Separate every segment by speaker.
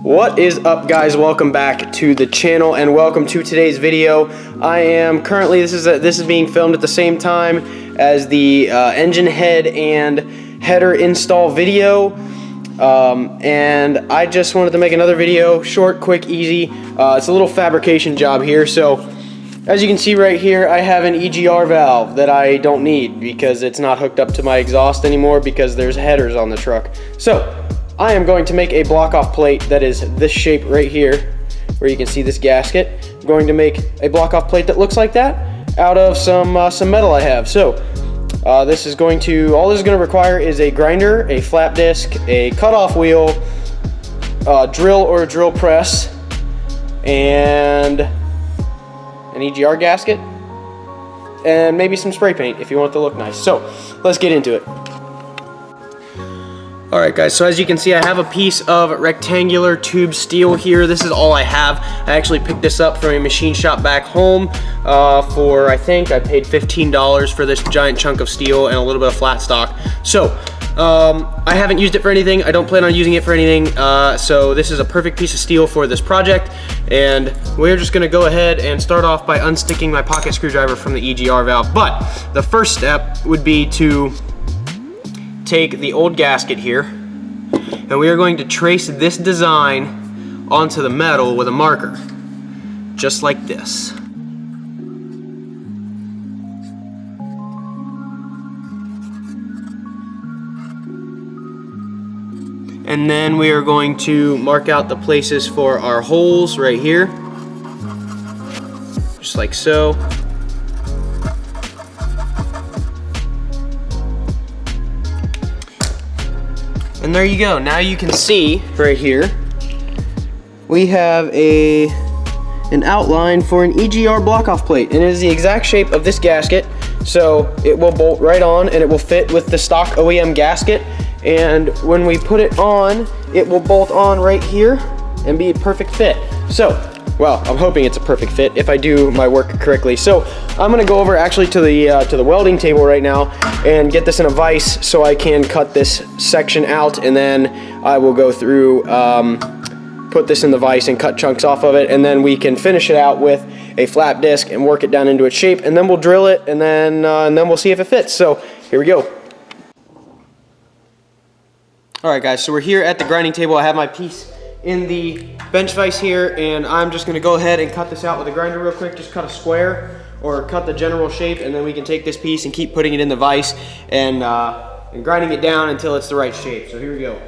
Speaker 1: What is up, guys? Welcome back to the channel and welcome to today's video. I am currently, this is being filmed at the same time as the engine head and header install video. And I just wanted to make another video, short, quick, easy. It's a little fabrication job here. So as you can see right here, I have an EGR valve that I don't need because it's not hooked up to my exhaust anymore because there's headers on the truck. So I am going to make a block-off plate that is this shape right here, where you can see this gasket. I'm going to make a block-off plate that looks like that out of some metal I have. So all this is going to require is a grinder, a flap disc, a cutoff wheel, drill or a drill press, and an EGR gasket, and maybe some spray paint if you want it to look nice. So let's get into it. Alright guys, so as you can see, I have a piece of rectangular tube steel here. This is all I have. I actually picked this up from a machine shop back home for, I think I paid $15 for this giant chunk of steel and a little bit of flat stock. So I haven't used it for anything. I don't plan on using it for anything. So this is a perfect piece of steel for this project. And we're just gonna go ahead and start off by unsticking my pocket screwdriver from the EGR valve. But the first step would be to take the old gasket here, and we are going to trace this design onto the metal with a marker, just like this. And then we are going to mark out the places for our holes right here, just like so. And there you go. Now you can see right here, we have an outline for an EGR block-off plate, and it is the exact shape of this gasket, so it will bolt right on and it will fit with the stock OEM gasket. And when we put it on, it will bolt on right here and be a perfect fit. So, well, I'm hoping it's a perfect fit if I do my work correctly. So I'm gonna go over actually to the welding table right now and get this in a vise so I can cut this section out, and then I will go through, put this in the vise and cut chunks off of it, and then we can finish it out with a flap disc and work it down into its shape, and then we'll drill it, and then we'll see if it fits. So here we go. All right guys, so we're here at the grinding table. I have my piece in the bench vise here, and I'm just gonna go ahead and cut this out with a grinder real quick. Just cut a square or cut the general shape, and then we can take this piece and keep putting it in the vise and grinding it down until it's the right shape. So here we go.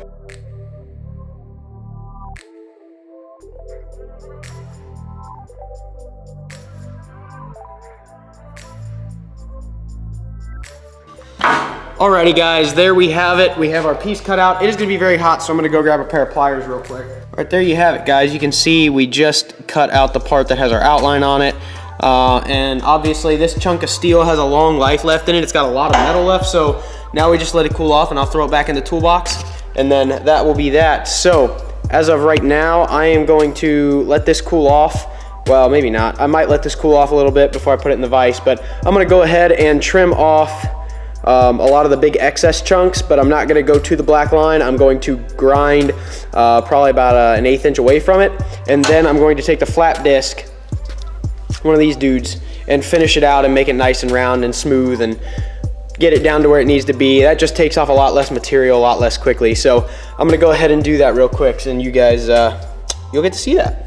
Speaker 1: Alrighty guys, there we have it. We have our piece cut out. It is gonna be very hot, so I'm gonna go grab a pair of pliers real quick. Right there you have it, guys. You can see we just cut out the part that has our outline on it. And obviously this chunk of steel has a long life left in it. It's got a lot of metal left, so now we just let it cool off, and I'll throw it back in the toolbox, and then that will be that. So as of right now, I am going to let this cool off. Well, maybe not. I might let this cool off a little bit before I put it in the vise, but I'm gonna go ahead and trim off a lot of the big excess chunks, but I'm not gonna go to the black line. I'm going to grind probably about an 1/8 inch away from it, and then I'm going to take the flap disc, one of these dudes, and finish it out and make it nice and round and smooth and get it down to where it needs to be. That just takes off a lot less material, a lot less quickly. So I'm gonna go ahead and do that real quick, and you guys, you'll get to see that.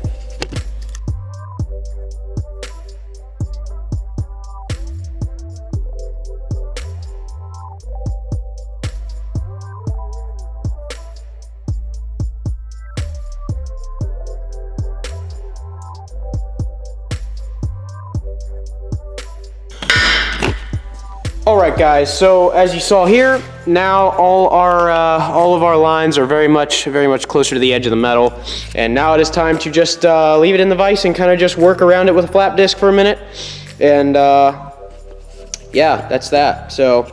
Speaker 1: Alright guys, so as you saw here, now all of our lines are very much closer to the edge of the metal, and now it is time to just leave it in the vise and kind of just work around it with a flap disc for a minute, and yeah, that's that. So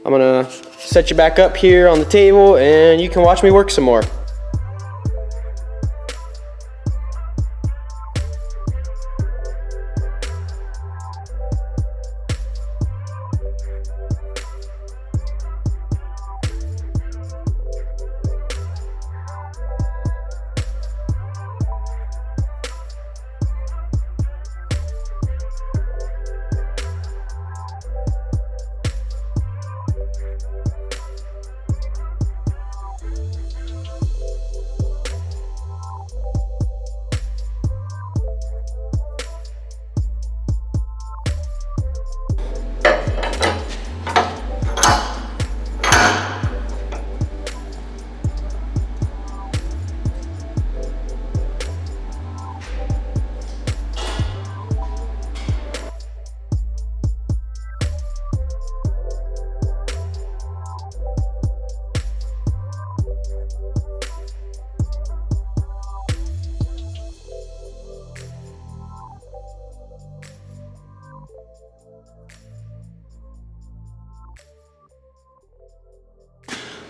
Speaker 1: I'm gonna set you back up here on the table, and you can watch me work some more.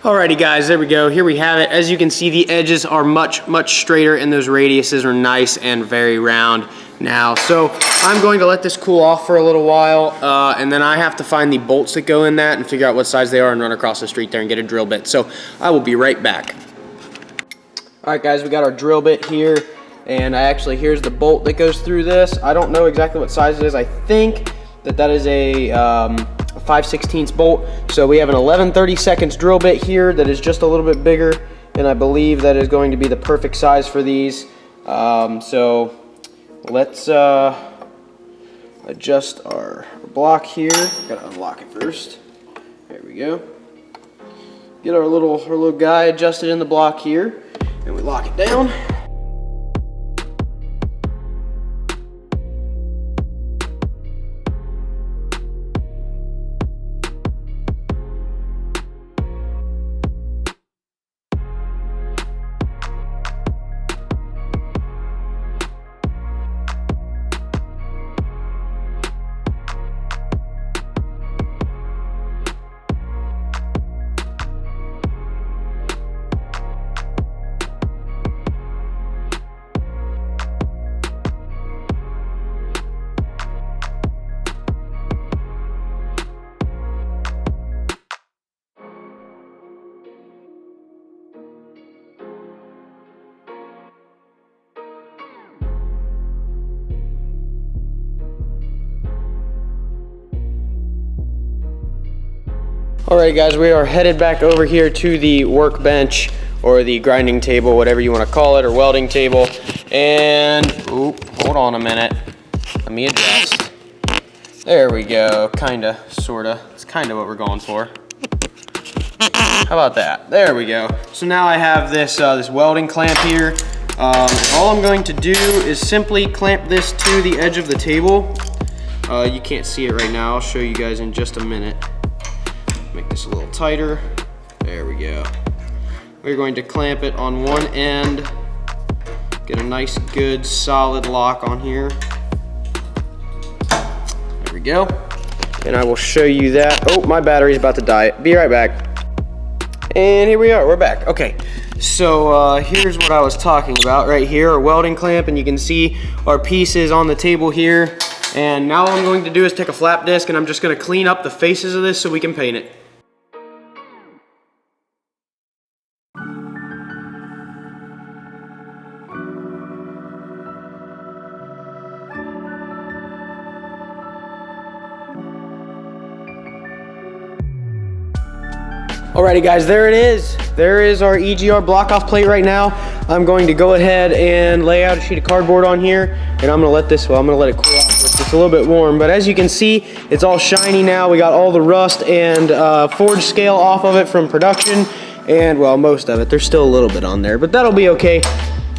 Speaker 1: Alrighty guys, there we go. Here we have it. As you can see, the edges are much straighter and those radiuses are nice and very round now. So I'm going to let this cool off for a little while and then I have to find the bolts that go in that and figure out what size they are and run across the street there and get a drill bit. So I will be right back. Alright guys, we got our drill bit here and here's the bolt that goes through this. I don't know exactly what size it is. I think that is a 5/16 bolt. So we have an 11/32 drill bit here that is just a little bit bigger, and I believe that is going to be the perfect size for these. So let's adjust our block here. Gotta unlock it first. There we go. Get our little guy adjusted in the block here, and we lock it down. Alright guys, we are headed back over here to the workbench or the grinding table, whatever you want to call it, or welding table. And, hold on a minute. Let me adjust. There we go, kinda, sorta. It's kinda what we're going for. How about that? There we go. So now I have this, this welding clamp here. All I'm going to do is simply clamp this to the edge of the table. You can't see it right now. I'll show you guys in just a minute. Make this a little tighter. There we go. We're going to clamp it on one end. Get a nice, good, solid lock on here. There we go. And I will show you that. Oh, my battery's about to die. Be right back. And here we are, we're back. Okay, so here's what I was talking about right here, our welding clamp, and you can see our pieces on the table here. And now all I'm going to do is take a flap disc and I'm just gonna clean up the faces of this so we can paint it. Alrighty guys, there it is. There is our EGR block off plate right now. I'm going to go ahead and lay out a sheet of cardboard on here and I'm gonna let it cool off. It's a little bit warm, but as you can see, it's all shiny now. We got all the rust and forge scale off of it from production, and well, most of it. There's still a little bit on there, but that'll be okay.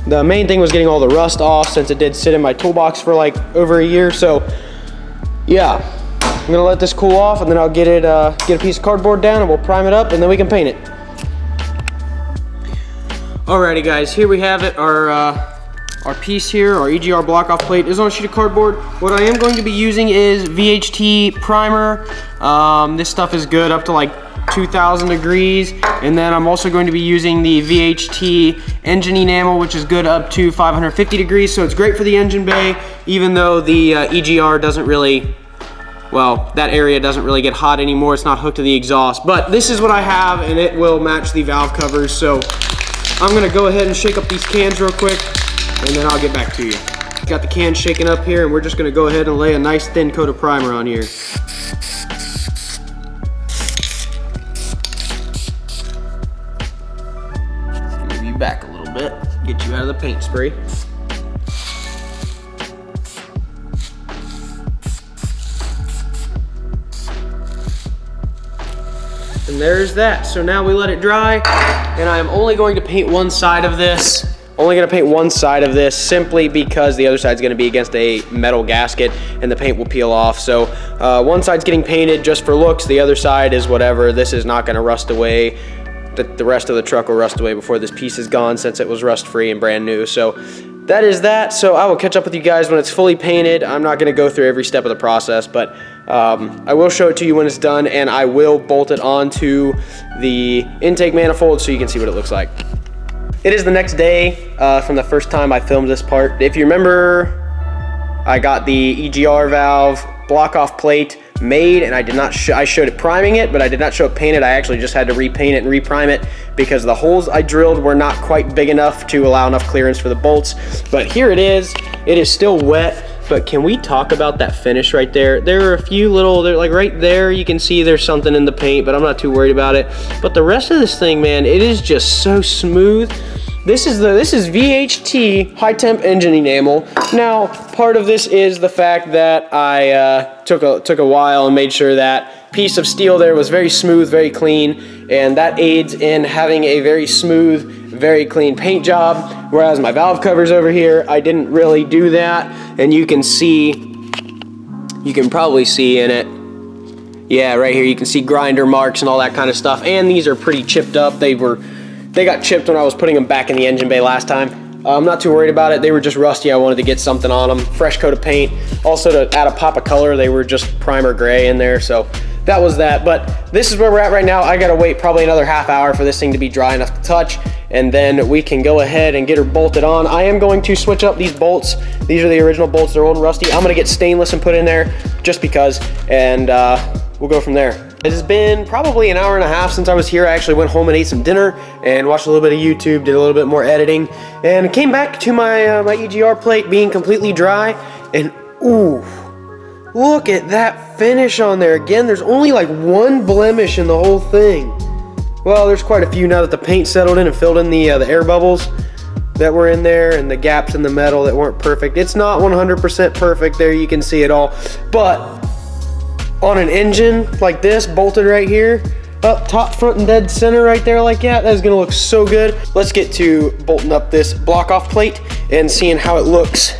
Speaker 1: The main thing was getting all the rust off since it did sit in my toolbox for like over a year, so yeah. I'm gonna let this cool off and then I'll get a piece of cardboard down and we'll prime it up and then we can paint it. Alrighty guys, here we have it. Our piece here, our EGR block off plate is on a sheet of cardboard. What I am going to be using is VHT primer. This stuff is good up to like 2000 degrees. And then I'm also going to be using the VHT engine enamel, which is good up to 550 degrees. So it's great for the engine bay, even though the EGR doesn't really, well, that area doesn't really get hot anymore. It's not hooked to the exhaust, but this is what I have and it will match the valve covers. So I'm gonna go ahead and shake up these cans real quick and then I'll get back to you. Got the cans shaken up here and we're just gonna go ahead and lay a nice thin coat of primer on here. Move you back a little bit, get you out of the paint spray. And there's that. So now we let it dry, and I'm only going to paint one side of this. Simply because the other side's gonna be against a metal gasket and the paint will peel off. So one side's getting painted just for looks, the other side is whatever. This is not gonna rust away. The rest of the truck will rust away before this piece is gone since it was rust free and brand new. So that is that. So I will catch up with you guys when it's fully painted. I'm not gonna go through every step of the process, but I will show it to you when it's done, and I will bolt it onto the intake manifold so you can see what it looks like. It is the next day from the first time I filmed this part. If you remember, I got the EGR valve block off plate made, and I did not I showed it priming it, but I did not show it painted. I actually just had to repaint it and reprime it because the holes I drilled were not quite big enough to allow enough clearance for the bolts. But here it is still wet. But can we talk about that finish right there? There are a few little, like right there, you can see there's something in the paint, but I'm not too worried about it. But the rest of this thing, man, it is just so smooth. This is VHT high temp engine enamel. Now, part of this is the fact that I took a while and made sure that piece of steel there was very smooth, very clean, and that aids in having a very smooth, very clean paint job. Whereas my valve covers over here, I didn't really do that, and you can probably see in it. Yeah, right here you can see grinder marks and all that kind of stuff. And these are pretty chipped up. They got chipped when I was putting them back in the engine bay last time. I'm not too worried about it. They were just rusty. I wanted to get something on them. Fresh coat of paint. Also to add a pop of color, they were just primer gray in there. So that was that. But this is where we're at right now. I gotta wait probably another half hour for this thing to be dry enough to touch, and then we can go ahead and get her bolted on. I am going to switch up these bolts. These are the original bolts. They're old and rusty. I'm gonna get stainless and put in there just because, and we'll go from there. It has been probably an hour and a half since I was here. I actually went home and ate some dinner and watched a little bit of YouTube, did a little bit more editing, and came back to my my EGR plate being completely dry, and ooh, look at that finish on there. Again, there's only like one blemish in the whole thing. Well, there's quite a few now that the paint settled in and filled in the air bubbles that were in there and the gaps in the metal that weren't perfect. It's not 100% perfect there, you can see it all, but on an engine like this, bolted right here, up top, front, and dead center right there like that is gonna look so good. Let's get to bolting up this block off plate and seeing how it looks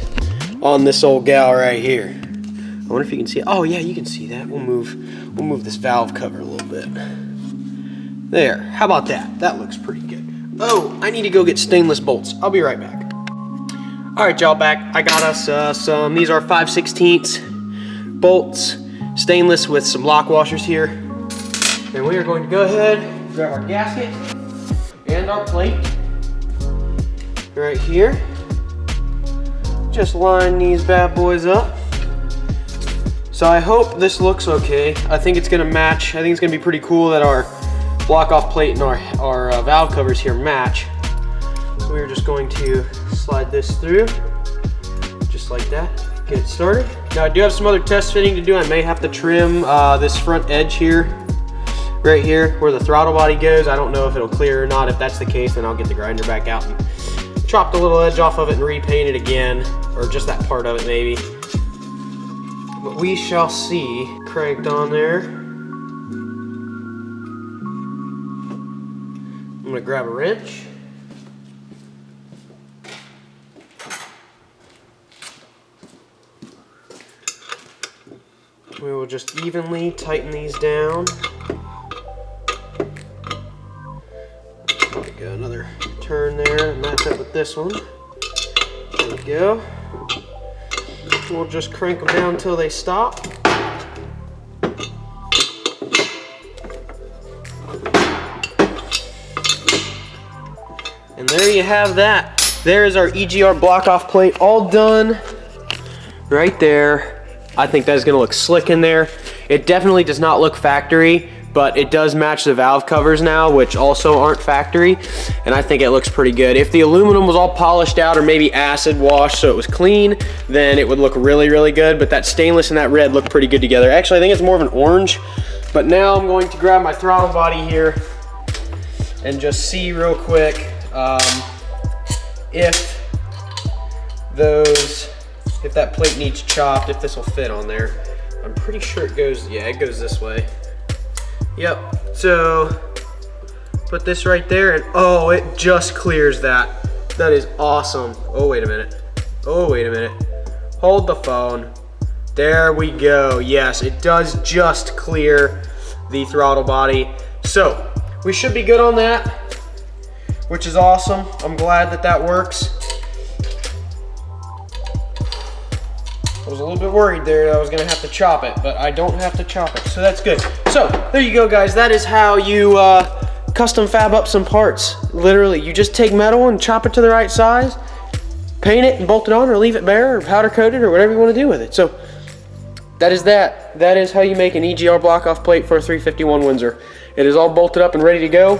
Speaker 1: on this old gal right here. I wonder if you can see it. Oh yeah, you can see that. We'll move this valve cover a little bit. There, how about that? That looks pretty good. Oh, I need to go get stainless bolts. I'll be right back. All right, y'all, back. I got us these are 5/16 bolts, stainless with some lock washers here. And we are going to go ahead, grab our gasket and our plate right here. Just line these bad boys up. So I hope this looks okay. I think it's gonna match. I think it's gonna be pretty cool that our block off plate and our valve covers here match. So we're just going to slide this through, just like that. Get it started. Now I do have some other test fitting to do. I may have to trim this front edge here, right here, where the throttle body goes. I don't know if it'll clear or not. If that's the case, then I'll get the grinder back out and chop the little edge off of it and repaint it again, or just that part of it maybe. But we shall see. Cranked on there. I'm gonna grab a wrench. We will just evenly tighten these down. There we go, another turn there, and match up with this one. There we go. We'll just crank them down until they stop. And there you have that. There is our EGR block off plate all done right there. I think that's gonna look slick in there. It definitely does not look factory, but it does match the valve covers now, which also aren't factory, and I think it looks pretty good. If the aluminum was all polished out or maybe acid washed so it was clean, then it would look really, really good, but that stainless and that red look pretty good together. Actually, I think it's more of an orange, but now I'm going to grab my throttle body here and just see real quick if that plate needs chopped, if this will fit on there. I'm pretty sure it goes, yeah, it goes this way. Yep, so put this right there and oh, it just clears that. That is awesome. Oh, wait a minute. Oh, wait a minute. Hold the phone. There we go. Yes, it does just clear the throttle body. So we should be good on that, which is awesome. I'm glad that that works. I was a little bit worried there that I was gonna have to chop it, but I don't have to chop it, so that's good. So there you go, guys. That is how you custom fab up some parts. Literally, you just take metal and chop it to the right size, paint it and bolt it on, or leave it bare, or powder coat it, or whatever you want to do with it. So that is that. That is how you make an EGR block-off plate for a 351 Windsor. It is all bolted up and ready to go.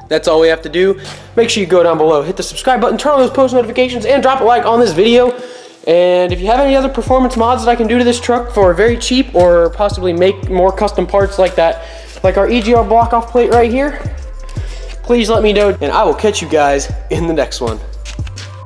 Speaker 1: That's all we have to do. Make sure you go down below, hit the subscribe button, turn on those post notifications, and drop a like on this video. And if you have any other performance mods that I can do to this truck for very cheap, or possibly make more custom parts like that, like our EGR block-off plate right here, please let me know, and I will catch you guys in the next one.